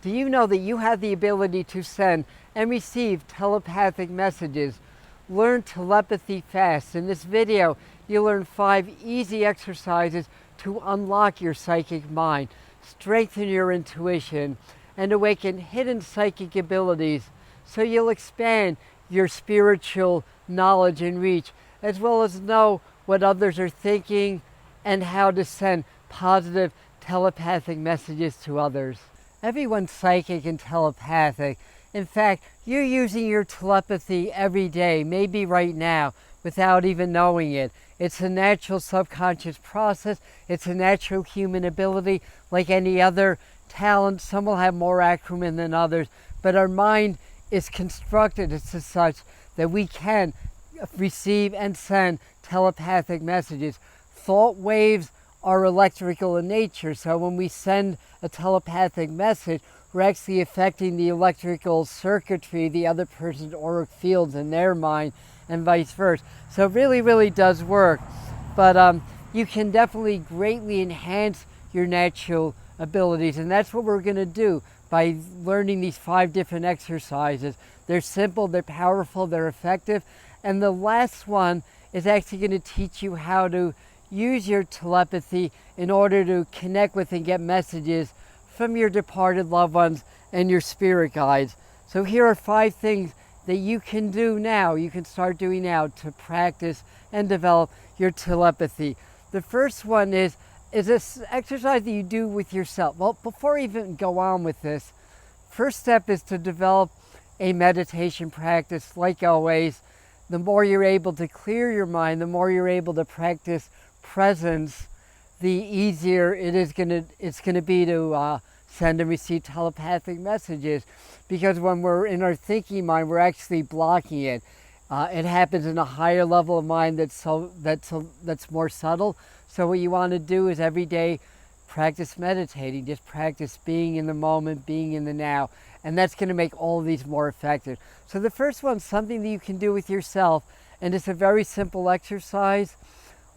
Do you know that you have the ability to send and receive telepathic messages? Learn telepathy fast. In this video, you'll learn 5 easy exercises to unlock your psychic mind, strengthen your intuition, and awaken hidden psychic abilities so you'll expand your spiritual knowledge and reach, as well as know what others are thinking and how to send positive telepathic messages to others. Everyone's psychic and telepathic. In fact, you're using your telepathy every day, maybe right now, without even knowing it. It's a natural subconscious process. It's a natural human ability like any other talent. Some will have more acumen than others, but our mind is constructed as such that we can receive and send telepathic messages. Thought waves are electrical in nature, so when we send a telepathic message, we're actually affecting the electrical circuitry, the other person's auric fields in their mind, and vice versa. So it really does work. But you can definitely greatly enhance your natural abilities, and that's what we're going to do by learning these 5 different exercises. They're simple, they're powerful, they're effective, and the last one is actually going to teach you how to use your telepathy in order to connect with and get messages from your departed loved ones and your spirit guides. So here are 5 things that you can do now, you can start doing now to practice and develop your telepathy. The first one is this exercise that you do with yourself. Well, before I even go on with this, first step is to develop a meditation practice. Like always, the more you're able to clear your mind, the more you're able to practice presence, the easier it's going to be to send and receive telepathic messages. Because when we're in our thinking mind, we're actually blocking it. It happens in a higher level of mind that's more subtle. So what you want to do is every day practice meditating, just practice being in the moment, being in the now, and that's going to make all of these more effective. So the first one's something that you can do with yourself, and it's a very simple exercise.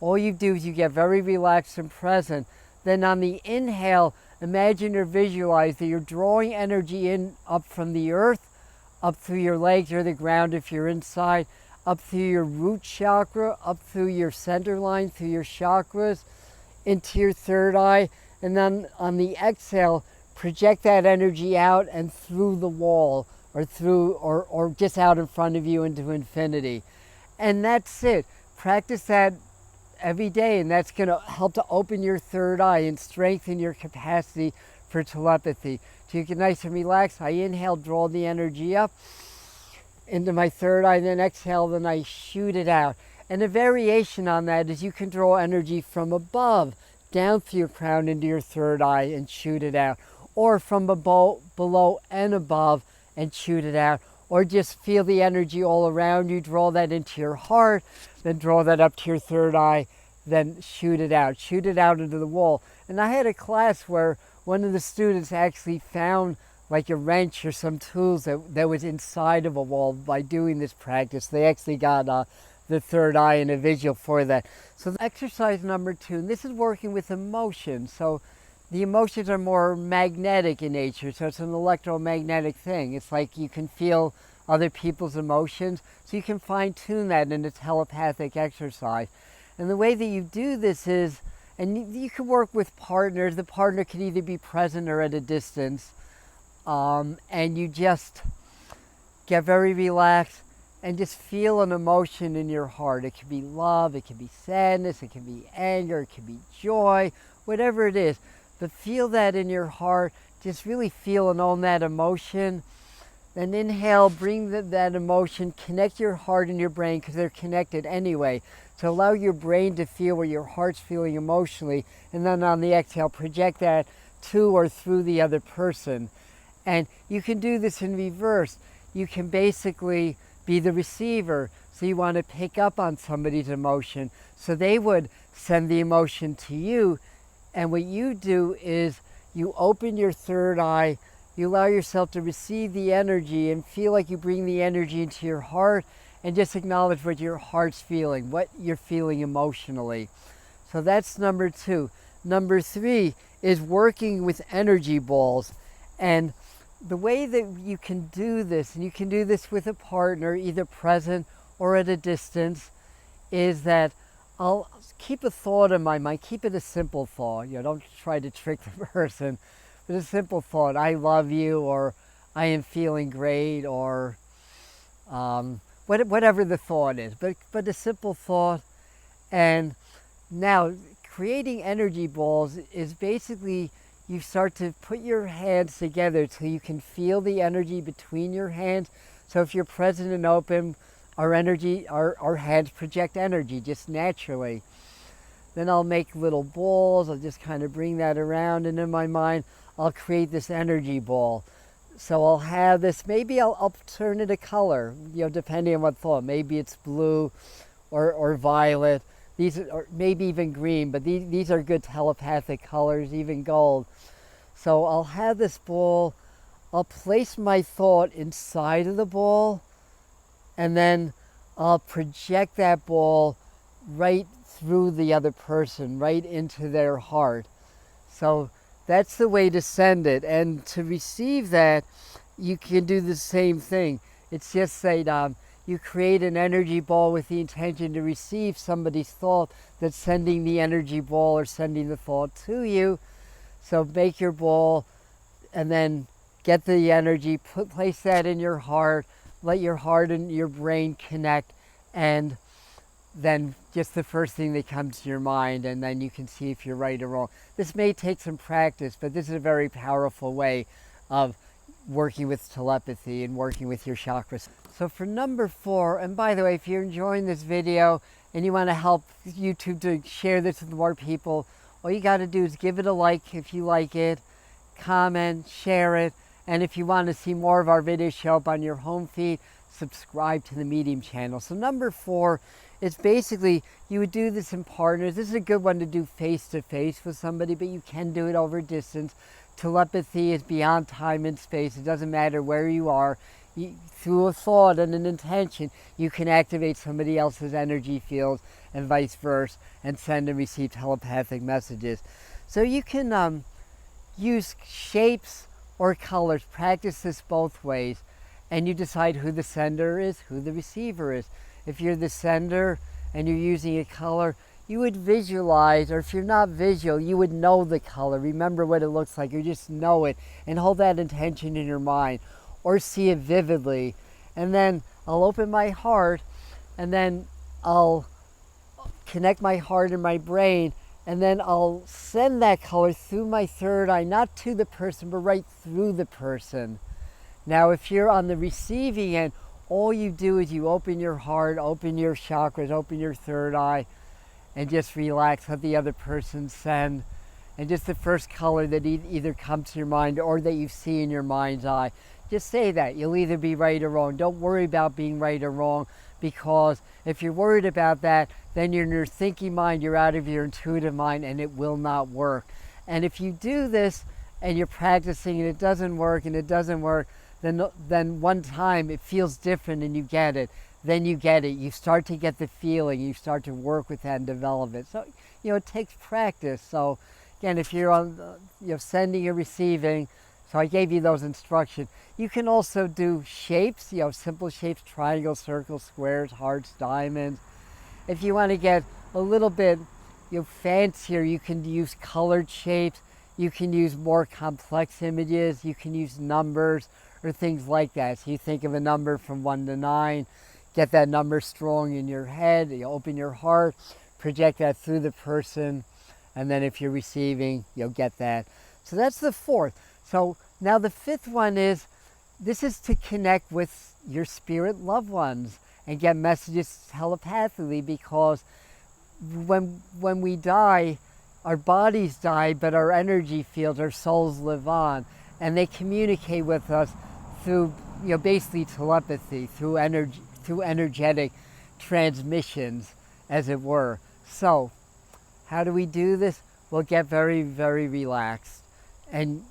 All you do is you get very relaxed and present. Then on the inhale, imagine or visualize that you're drawing energy in up from the earth, up through your legs or the ground if you're inside, up through your root chakra, up through your center line, through your chakras, into your third eye, and then on the exhale, project that energy out and through the wall, or just out in front of you into infinity. And that's it. Practice that every day, and that's going to help to open your third eye and strengthen your capacity for telepathy. So you get nice and relaxed. I inhale, draw the energy up into my third eye, then exhale, then I shoot it out. And a variation on that is you can draw energy from above, down through your crown into your third eye and shoot it out. Or from below and above and shoot it out. Or just feel the energy all around you, draw that into your heart, then draw that up to your third eye, then shoot it out. Shoot it out into the wall. And I had a class where one of the students actually found like a wrench or some tools that was inside of a wall by doing this practice. They actually got the third eye and a visual for that. So exercise number 2, and this is working with emotions. So the emotions are more magnetic in nature, so it's an electromagnetic thing. It's like you can feel other people's emotions, so you can fine-tune that in a telepathic exercise. And the way that you do this is, and you can work with partners. The partner can either be present or at a distance. And you just get very relaxed and just feel an emotion in your heart. It can be love, it can be sadness, it can be anger, it can be joy, whatever it is. But feel that in your heart. Just really feel and own that emotion. Then inhale, bring that emotion, connect your heart and your brain because they're connected anyway. So allow your brain to feel where your heart's feeling emotionally. And then on the exhale, project that to or through the other person. And you can do this in reverse. You can basically be the receiver. So you want to pick up on somebody's emotion. So they would send the emotion to you. And what you do is you open your third eye. You allow yourself to receive the energy and feel like you bring the energy into your heart and just acknowledge what your heart's feeling, what you're feeling emotionally. So that's number 2. Number 3 is working with energy balls. And the way that you can do this, and you can do this with a partner, either present or at a distance, is that I'll keep a thought in my mind, keep it a simple thought, don't try to trick the person, but a simple thought, I love you, or I am feeling great, or whatever the thought is, but a simple thought. And now creating energy balls is basically you start to put your hands together till you can feel the energy between your hands. So if you're present and open, our hands project energy just naturally. Then I'll make little balls. I'll just kind of bring that around, and in my mind I'll create this energy ball. So I'll have this, maybe I'll turn it a color, depending on what thought. Maybe it's blue or violet. These are maybe even green, but these are good telepathic colors, even gold. So I'll have this ball, I'll place my thought inside of the ball, and then I'll project that ball right through the other person, right into their heart. So that's the way to send it. And to receive that, you can do the same thing. It's just that you create an energy ball with the intention to receive somebody's thought that's sending the energy ball or sending the thought to you. So make your ball and then get the energy, place that in your heart, let your heart and your brain connect, and then just the first thing that comes to your mind, and then you can see if you're right or wrong. This may take some practice, but this is a very powerful way of working with telepathy and working with your chakras. So for number 4, and by the way, if you're enjoying this video and you want to help YouTube to share this with more people, all you got to do is give it a like if you like it, comment, share it, and if you want to see more of our videos show up on your home feed, subscribe to the Medium channel. So number 4 is basically, you would do this in partners. This is a good one to do face-to-face with somebody, but you can do it over distance. Telepathy is beyond time and space. It doesn't matter where you are. Through a thought and an intention, you can activate somebody else's energy field and vice versa, and send and receive telepathic messages. So you can use shapes or colors. Practice this both ways, and you decide who the sender is, who the receiver is. If you're the sender and you're using a color, you would visualize, or if you're not visual, you would know the color. Remember what it looks like, or just know it, and hold that intention in your mind, or see it vividly. And then I'll open my heart, and then I'll connect my heart and my brain, and then I'll send that color through my third eye, not to the person, but right through the person. Now, if you're on the receiving end, all you do is you open your heart, open your chakras, open your third eye, and just relax, let the other person send. And just the first color that either comes to your mind or that you see in your mind's eye, just say that. You'll either be right or wrong. Don't worry about being right or wrong, because if you're worried about that, then you're in your thinking mind, you're out of your intuitive mind, and it will not work. And if you do this and you're practicing and it doesn't work, then one time it feels different and you get it. Then you get it. You start to get the feeling. You start to work with that and develop it. So, it takes practice. So, again, if you're on, sending or receiving, so I gave you those instructions. You can also do shapes, simple shapes, triangles, circles, squares, hearts, diamonds. If you want to get a little bit, fancier, you can use colored shapes. You can use more complex images. You can use numbers or things like that. So you think of a number from 1 to 9, get that number strong in your head, you open your heart, project that through the person, and then if you're receiving, you'll get that. So that's the 4th. So now the 5th one is, this is to connect with your spirit loved ones and get messages telepathically, because when we die, our bodies die, but our energy fields, our souls live on, and they communicate with us through, basically telepathy, through energetic transmissions, as it were. So, how do we do this? We'll get very, very relaxed. And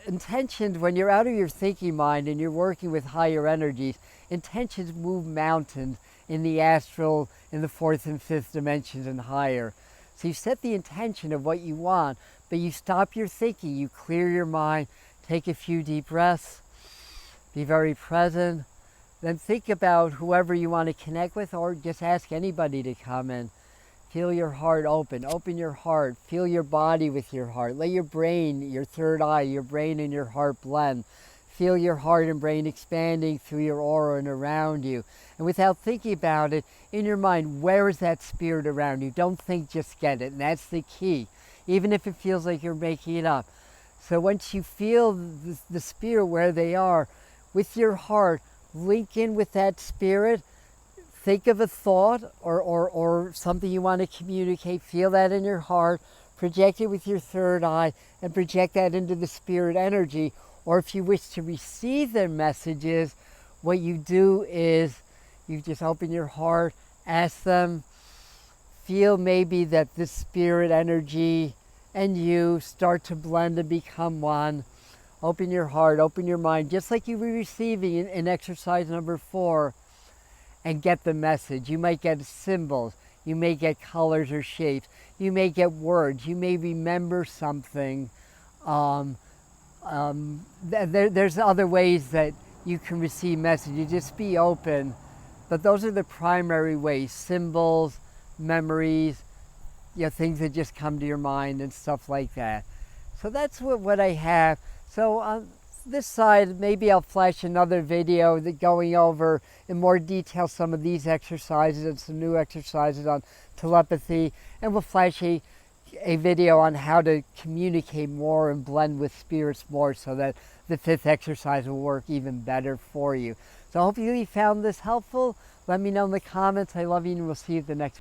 intentions, when you're out of your thinking mind and you're working with higher energies, intentions move mountains in the astral, in the 4th and 5th dimensions and higher. So you set the intention of what you want, but you stop your thinking, you clear your mind Take a few deep breaths. Be very present. Then think about whoever you want to connect with, or just ask anybody to come in. Feel your heart open. Open your heart. Feel your body with your heart. Let your brain, your third eye, your brain and your heart blend. Feel your heart and brain expanding through your aura and around you. And without thinking about it, in your mind, where is that spirit around you? Don't think, just get it. And that's the key, even if it feels like you're making it up. So once you feel the spirit where they are, with your heart, link in with that spirit. Think of a thought or something you want to communicate. Feel that in your heart. Project it with your third eye and project that into the spirit energy. Or if you wish to receive their messages, what you do is you just open your heart, ask them, feel maybe that this spirit energy and you start to blend and become one. Open your heart, open your mind, just like you were receiving in exercise number 4, and get the message. You might get symbols, you may get colors or shapes, you may get words, you may remember something. There's other ways that you can receive messages. Just be open. But those are the primary ways: symbols, memories, things that just come to your mind and stuff like that. So that's what I have. So on this side, maybe I'll flash another video going over in more detail some of these exercises and some new exercises on telepathy, and we'll flash a video on how to communicate more and blend with spirits more, so that the 5th exercise will work even better for you. So hopefully you found this helpful. Let me know in the comments. I love you, and we'll see you at the next